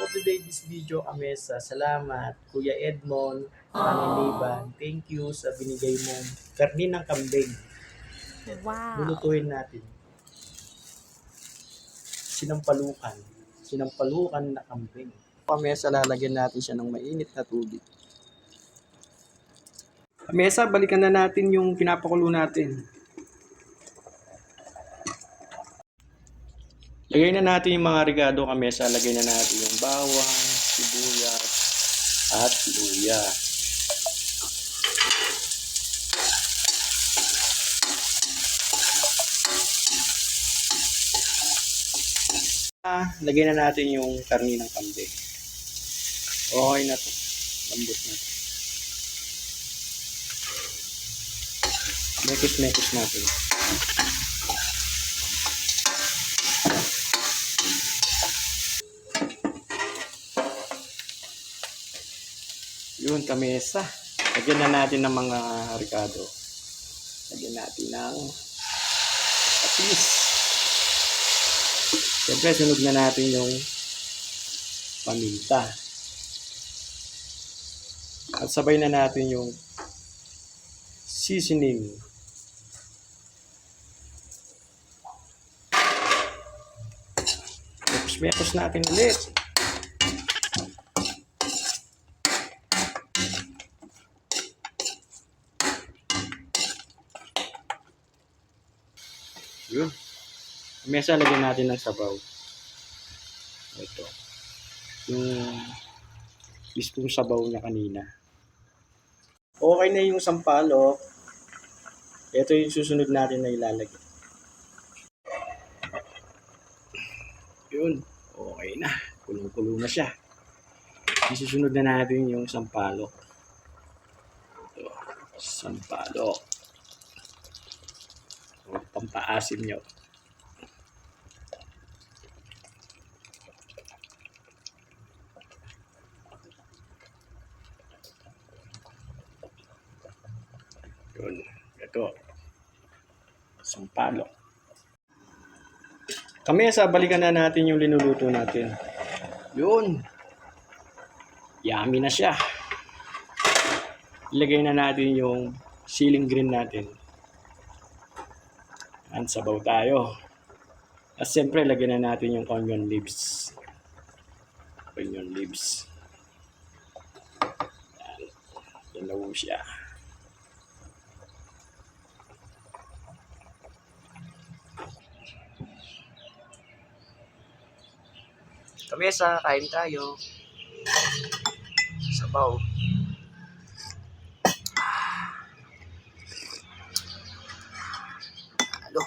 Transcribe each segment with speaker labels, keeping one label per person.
Speaker 1: for today this video Kamesa. Salamat Kuya Edmond, Nanay Niban. Thank you sa binigay mong karni ng kambing.
Speaker 2: Wow.
Speaker 1: Lulutuin natin. Sinampalukan. Sinampalukan na kambing. Kamesa, lalagyan natin siya ng mainit na tubig. Kamesa, balikan na natin yung pinapakulo natin. Lagay na natin yung mga rigado kamesa. Lagay na natin yung bawang, sibuyas, at luya. Lagay na natin yung karni ng kambing. Okay na to. Lambot na to. Mekis-mekis natin. Yun, kamesa. Lagyan na natin ng mga ricado. Lagyan natin ng patis. Siyempre, sunod na natin yung paminta. At sabay na natin yung seasoning. Mekos natin ulit. Yun. Mesa, lagyan natin ng sabaw. Ito. Yung mismong sabaw niya kanina. Okay na yung sampalok. Ito yung susunod natin na ilalagay. Yun. Okay na. Kulong-kulo na siya. Susunod na natin yung sampalok. Ito. Sampalok. O, pampaasim nyo. Yun. Ito. Sampalok. Kamesa, balikan na natin yung linuluto natin. Yun. Yummy na siya. Ilagay na natin yung siling green natin. At sabaw tayo. At siyempre, lagyan na natin yung onion leaves. Onion leaves. Yan na siya. Kamesa, kain tayo. Sabaw. Halo.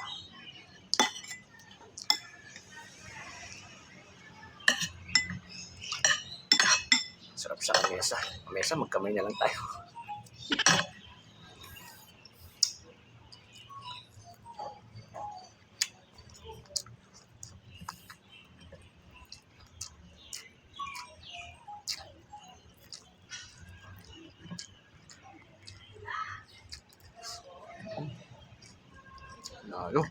Speaker 1: Sarap sa kamesa. Kamesa, magkamay na lang tayo. Halo.